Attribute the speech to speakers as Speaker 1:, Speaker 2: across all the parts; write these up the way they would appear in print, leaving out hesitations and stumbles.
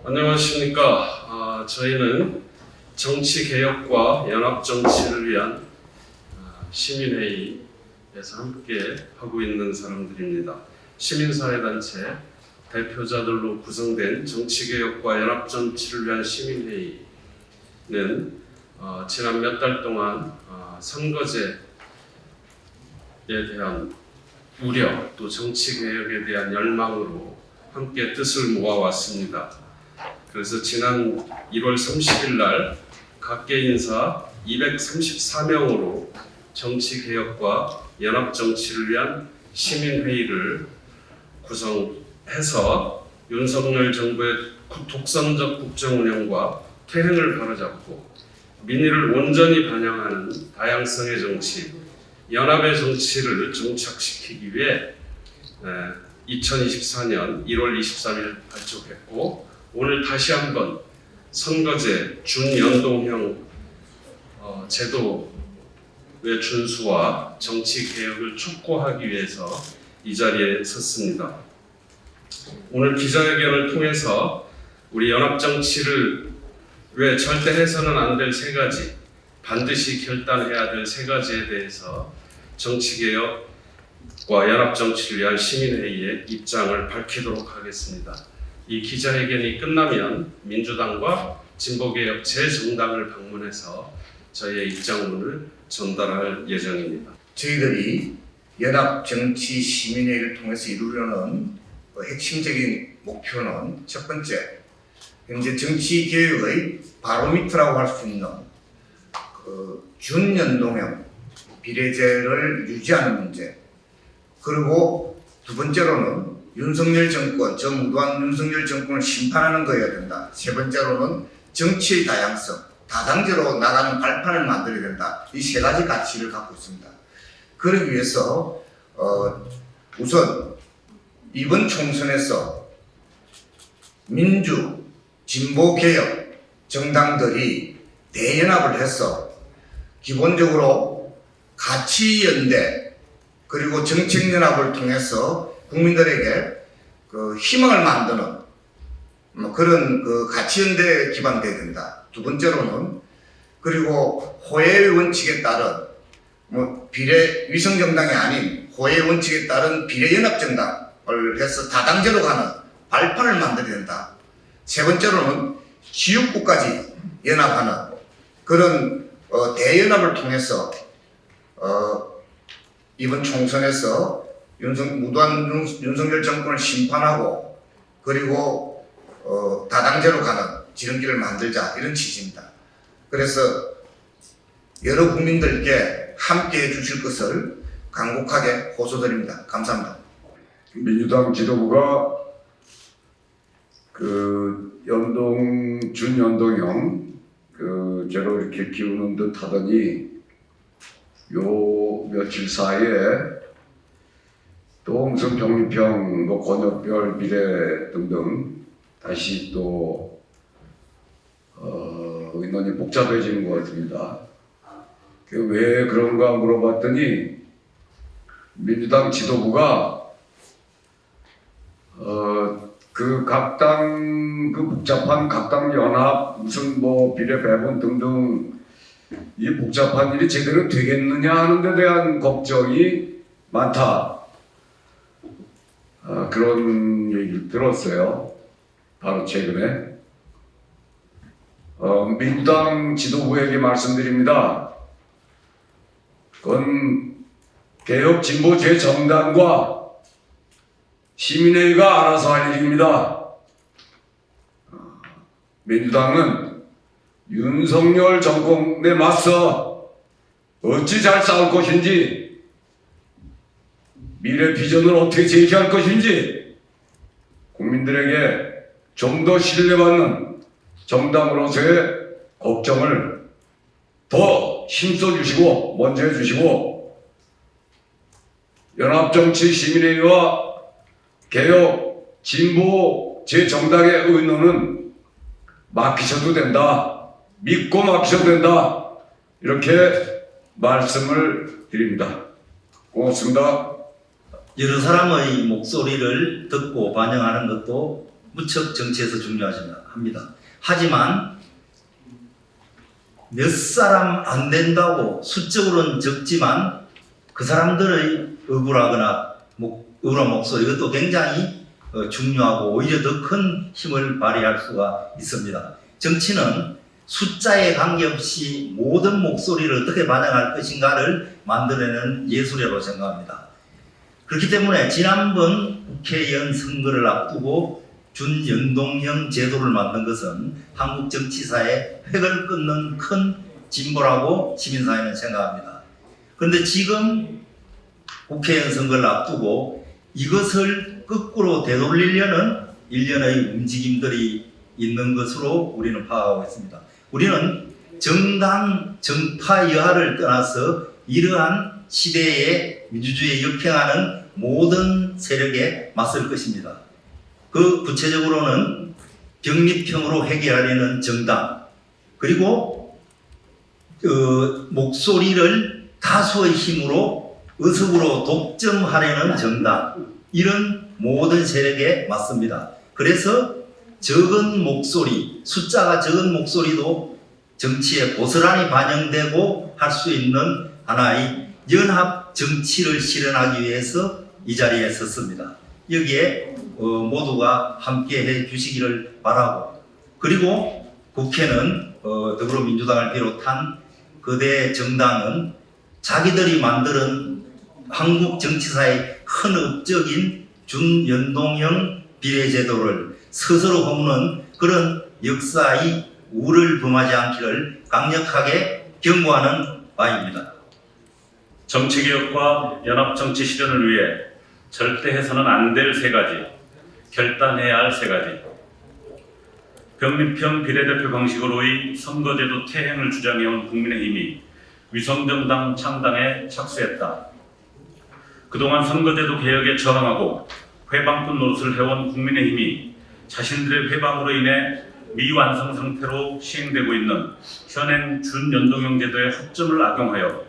Speaker 1: 안녕하십니까. 저희는 정치개혁과 연합정치를 위한 시민회의에서 함께 하고 있는 사람들입니다. 시민사회단체 대표자들로 구성된 정치개혁과 연합정치를 위한 시민회의는 지난 몇 달 동안 선거제에 대한 우려, 또 정치개혁에 대한 열망으로 함께 뜻을 모아왔습니다. 그래서 지난 1월 30일 날 각계 인사 234명으로 정치개혁과 연합정치를 위한 시민회의를 구성해서 윤석열 정부의 독선적 국정운영과 퇴행을 바로잡고 민의를 온전히 반영하는 다양성의 정치, 연합의 정치를 정착시키기 위해 2024년 1월 23일 발족했고, 오늘 다시 한번 선거제 준연동형 제도의 준수와 정치 개혁을 촉구하기 위해서 이 자리에 섰습니다. 오늘 기자회견을 통해서 우리 연합정치를 왜 절대 해서는 안 될 세 가지, 반드시 결단해야 될 세 가지에 대해서 정치개혁과 연합정치를 위한 시민회의의 입장을 밝히도록 하겠습니다. 이 기자회견이 끝나면 민주당과 진보개혁 제 정당을 방문해서 저희의 입장문을 전달할 예정입니다.
Speaker 2: 저희들이 연합정치시민회의를 통해서 이루려는 핵심적인 목표는 첫 번째, 현재 정치개혁의 바로미터라고 할 수 있는 준연동형 비례제를 유지하는 문제, 그리고 두 번째로는 윤석열 정권, 정무도한 윤석열 정권을 심판하는 거여야 된다. 세 번째로는 정치의 다양성, 다당제로 나가는 발판을 만들어야 된다. 이 세 가지 가치를 갖고 있습니다. 그러기 위해서 우선 이번 총선에서 민주, 진보, 개혁 정당들이 대연합을 해서 기본적으로 가치연대 그리고 정책연합을 통해서 국민들에게 희망을 만드는 그런 가치연대에 기반돼야 된다. 두 번째로는 그리고 호혜의 원칙에 따른 비례 위성정당이 아닌 호혜의 원칙에 따른 비례연합정당을 해서 다당제로 가는 발판을 만들어야 된다. 세 번째로는 지역구까지 연합하는 그런 대연합을 통해서 이번 총선에서 무도한 윤석열 정권을 심판하고 그리고 다당제로 가는 지름길을 만들자, 이런 취지입니다. 그래서 여러 국민들께 함께해 주실 것을 간곡하게 호소드립니다. 감사합니다.
Speaker 3: 민주당 지도부가 준연동형 제로 이렇게 키우는 듯 하더니 요 며칠 사이에 또 무슨 병리평, 권역별 비례 등등 다시 또 의논이 복잡해지는 것 같습니다. 왜 그런가 물어봤더니 민주당 지도부가 각 당 복잡한 각 당 연합 무슨 비례 배분 등등 이 복잡한 일이 제대로 되겠느냐 하는 데 대한 걱정이 많다. 그런 얘기를 들었어요. 바로 최근에. 민주당 지도부에게 말씀드립니다. 그건 개혁 진보 제 정당과 시민회의가 알아서 할 일입니다. 민주당은 윤석열 정권에 맞서 어찌 잘 싸울 것인지, 미래 비전을 어떻게 제시할 것인지 국민들에게 좀 더 신뢰받는 정당으로서의 걱정을 더 힘써 주시고 먼저 해주시고, 연합정치 시민회의와 개혁 진보 제 정당의 의논은 맡기셔도 된다, 믿고 맡기셔도 된다, 이렇게 말씀을 드립니다. 고맙습니다.
Speaker 4: 여러 사람의 목소리를 듣고 반영하는 것도 무척 정치에서 중요합니다. 하지만 몇 사람 안 된다고 수적으로는 적지만 그 사람들의 억울한 목소리, 이것도 굉장히 중요하고 오히려 더 큰 힘을 발휘할 수가 있습니다. 정치는 숫자에 관계없이 모든 목소리를 어떻게 반영할 것인가를 만들어내는 예술이라고 생각합니다. 그렇기 때문에 지난번 국회의원 선거를 앞두고 준연동형 제도를 만든 것은 한국 정치사에 획을 끊는 큰 진보라고 시민사회는 생각합니다. 그런데 지금 국회의원 선거를 앞두고 이것을 거꾸로 되돌리려는 일련의 움직임들이 있는 것으로 우리는 파악하고 있습니다. 우리는 정당, 정파 여하를 떠나서 이러한 시대의 민주주의에 역행하는 모든 세력에 맞설 것입니다. 그 구체적으로는 병립형으로 해결하려는 정당, 그리고 목소리를 다수의 힘으로 의석으로 독점하려는 정당, 이런 모든 세력에 맞습니다. 그래서 적은 목소리, 숫자가 적은 목소리도 정치에 고스란히 반영되고 할 수 있는 하나의 연합 정치를 실현하기 위해서 이 자리에 섰습니다. 여기에 모두가 함께 해 주시기를 바라고, 그리고 국회는 더불어민주당을 비롯한 거대 정당은 자기들이 만드는 한국 정치사의 큰 업적인 준연동형 비례제도를 스스로 hov는 그런 역사의 우를 범하지 않기를 강력하게 경고하는 바입니다.
Speaker 5: 정치개혁과 연합정치 실현을 위해 절대 해서는 안 될 세 가지, 결단해야 할 세 가지. 병립형 비례대표 방식으로의 선거제도 퇴행을 주장해온 국민의힘이 위성정당 창당에 착수했다. 그동안 선거제도 개혁에 저항하고 회방꾼 노릇을 해온 국민의힘이 자신들의 회방으로 인해 미완성 상태로 시행되고 있는 현행 준연동형 제도의 허점을 악용하여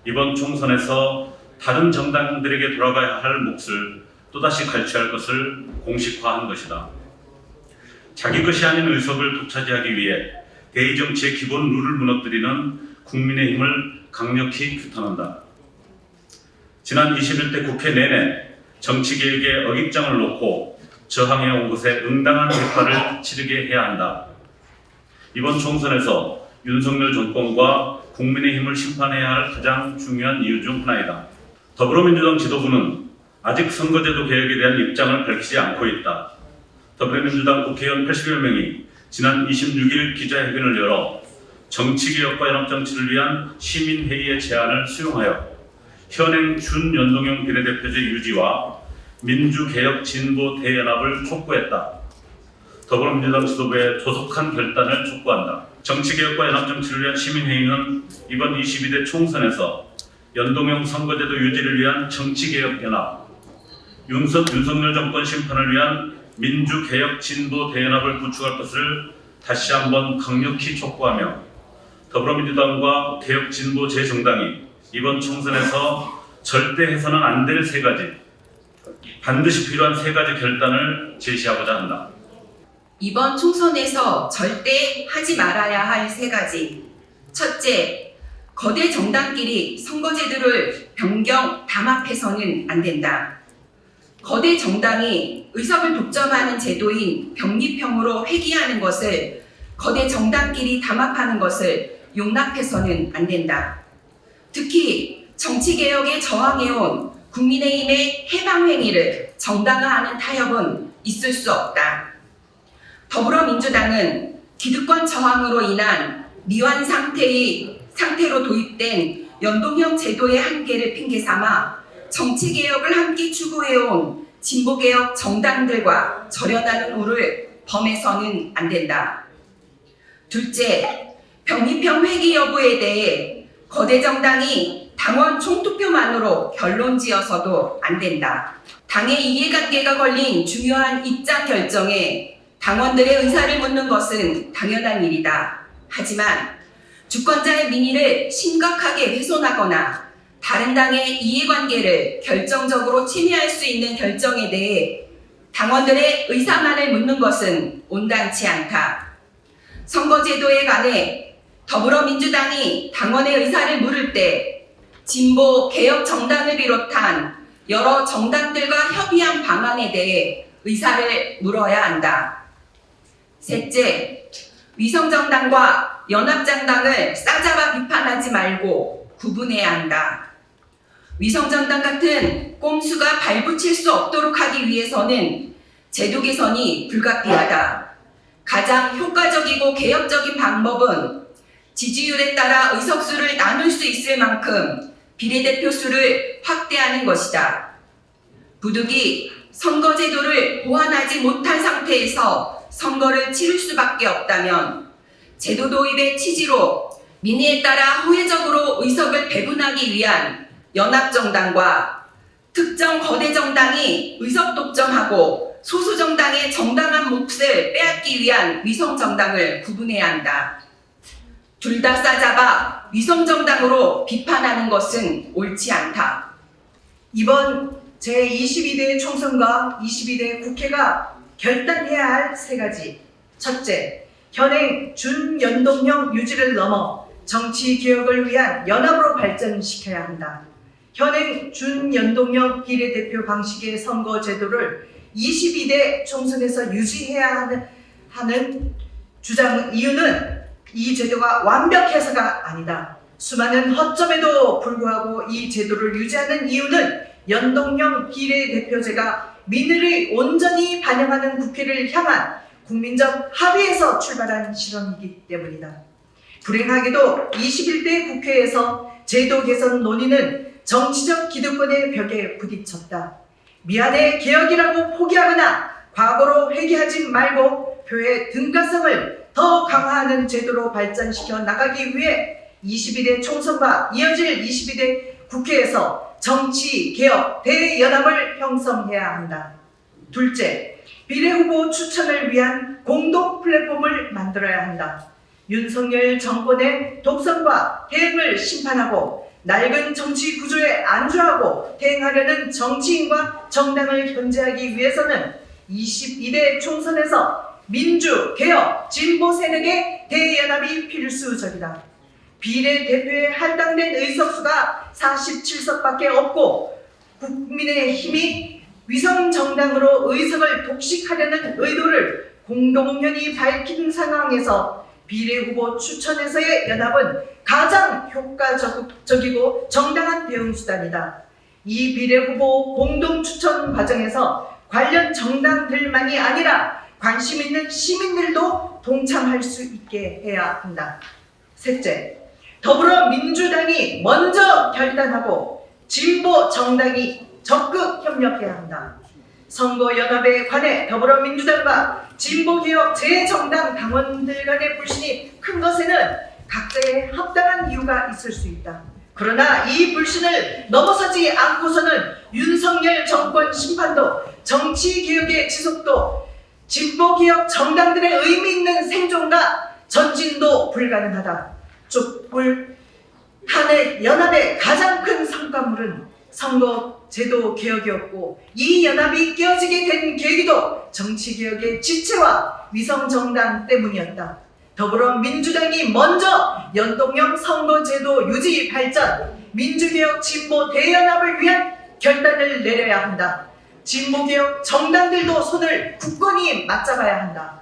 Speaker 5: 이번 총선에서 다른 정당들에게 돌아가야 할 몫을 또다시 갈취할 것을 공식화한 것이다. 자기 것이 아닌 의석을 독차지하기 위해 대의정치의 기본 룰을 무너뜨리는 국민의힘을 강력히 규탄한다. 지난 21대 국회 내내 정치개혁의 어깃장을 놓고 저항해온 것에 응당한 대가를 치르게 해야 한다. 이번 총선에서 윤석열 정권과 국민의힘을 심판해야 할 가장 중요한 이유 중 하나이다. 더불어민주당 지도부는 아직 선거제도 개혁에 대한 입장을 밝히지 않고 있다. 더불어민주당 국회의원 80여 명이 지난 26일 기자회견을 열어 정치개혁과 연합정치를 위한 시민회의의 제안을 수용하여 현행 준연동형 비례대표제 유지와 민주개혁 진보 대연합을 촉구했다. 더불어민주당 지도부의 조속한 결단을 촉구한다. 정치개혁과 연합정치를 위한 시민회의는 이번 22대 총선에서 연동형 선거제도 유지를 위한 정치개혁연합, 윤석열 정권 심판을 위한 민주개혁 진보 대연합을 구축할 것을 다시 한번 강력히 촉구하며 더불어민주당과 개혁 진보 재정당이 이번 총선에서 절대 해서는 안 될 세 가지, 반드시 필요한 세 가지 결단을 제시하고자 한다.
Speaker 6: 이번 총선에서 절대 하지 말아야 할 세 가지. 첫째, 거대 정당끼리 선거제도를 변경, 담합해서는 안 된다. 거대 정당이 의석을 독점하는 제도인 병립형으로 회귀하는 것을 거대 정당끼리 담합하는 것을 용납해서는 안 된다. 특히 정치개혁에 저항해온 국민의힘의 해방행위를 정당화하는 타협은 있을 수 없다. 더불어민주당은 기득권 저항으로 인한 미완 상태로 도입된 연동형 제도의 한계를 핑계삼아 정치개혁을 함께 추구해온 진보개혁 정당들과 절연하는 우를 범해서는 안 된다. 둘째, 병립형 회귀 여부에 대해 거대 정당이 당원 총투표만으로 결론 지어서도 안 된다. 당의 이해관계가 걸린 중요한 입장 결정에 당원들의 의사를 묻는 것은 당연한 일이다. 하지만 주권자의 민의를 심각하게 훼손하거나 다른 당의 이해관계를 결정적으로 침해할 수 있는 결정에 대해 당원들의 의사만을 묻는 것은 온당치 않다. 선거제도에 관해 더불어민주당이 당원의 의사를 물을 때 진보 개혁 정당을 비롯한 여러 정당들과 협의한 방안에 대해 의사를 물어야 한다. 셋째, 위성정당과 연합정당을 싸잡아 비판하지 말고 구분해야 한다. 위성정당 같은 꼼수가 발붙일 수 없도록 하기 위해서는 제도 개선이 불가피하다. 가장 효과적이고 개혁적인 방법은 지지율에 따라 의석수를 나눌 수 있을 만큼 비례대표 수를 확대하는 것이다. 부득이 선거제도를 보완하지 못한 상태에서 선거를 치를 수밖에 없다면 제도 도입의 취지로 민의에 따라 호혜적으로 의석을 배분하기 위한 연합정당과 특정 거대 정당이 의석 독점하고 소수 정당의 정당한 몫을 빼앗기 위한 위성정당을 구분해야 한다. 둘 다 싸잡아 위성정당으로 비판하는 것은 옳지 않다.
Speaker 7: 이번 제22대 총선과 22대 국회가 결단해야 할 세 가지. 첫째, 현행 준연동형 유지를 넘어 정치 개혁을 위한 연합으로 발전시켜야 한다. 현행 준연동형 비례대표 방식의 선거 제도를 22대 총선에서 유지해야 하는 주장 이유는 이 제도가 완벽해서가 아니다. 수많은 허점에도 불구하고 이 제도를 유지하는 이유는 연동형 비례대표제가 민의를 온전히 반영하는 국회를 향한 국민적 합의에서 출발한 실험이기 때문이다. 불행하게도 21대 국회에서 제도 개선 논의는 정치적 기득권의 벽에 부딪혔다. 미안해 개혁이라고 포기하거나 과거로 회귀하지 말고 표의 등가성을 더 강화하는 제도로 발전시켜 나가기 위해 22대 총선과 이어질 22대 국회에서 정치 개혁 대연합을 형성해야 한다. 둘째, 비례후보 추천을 위한 공동 플랫폼을 만들어야 한다. 윤석열 정권의 독선과 대응을 심판하고 낡은 정치 구조에 안주하고 대응하려는 정치인과 정당을 견제하기 위해서는 22대 총선에서 민주, 개혁, 진보 세력의 대연합이 필수적이다. 비례대표에 할당된 의석수가 47석밖에 없고 국민의힘이 위성정당으로 의석을 독식하려는 의도를 공동연히 밝힌 상황에서 비례후보 추천에서의 연합은 가장 효과적이고 정당한 대응수단이다. 이 비례후보 공동추천 과정에서 관련 정당들만이 아니라 관심 있는 시민들도 동참할 수 있게 해야 한다. 셋째, 더불어민주당이 먼저 결단하고 진보 정당이 적극 협력해야 한다. 선거연합에 관해 더불어민주당과 진보개혁 제 정당 당원들 간의 불신이 큰 것에는 각자의 합당한 이유가 있을 수 있다. 그러나 이 불신을 넘어서지 않고서는 윤석열 정권 심판도 정치개혁의 지속도 진보개혁 정당들의 의미 있는 생존과 전진도 불가능하다. 촛불 탄핵 연합의 가장 큰 성과물은 선거제도 개혁이었고 이 연합이 깨어지게 된 계기도 정치개혁의 지체와 위성정당 때문이었다. 더불어민주당이 먼저 연동형 선거제도 유지 발전, 민주개혁 진보 대연합을 위한 결단을 내려야 한다. 진보개혁 정당들도 손을 굳건히 맞잡아야 한다.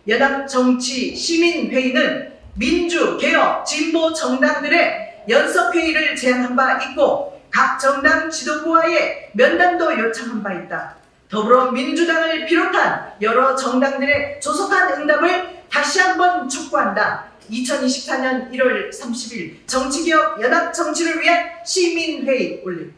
Speaker 7: 연합정치시민회의는 민주개혁 진보 정당들의 연석회의를 제안한 바 있고 각 정당 지도부와의 면담도 요청한 바 있다. 더불어민주당을 비롯한 여러 정당들의 조속한 응답을 다시 한번 촉구한다. 2024년 1월 30일 정치개혁 연합정치를 위한 시민회의 올림.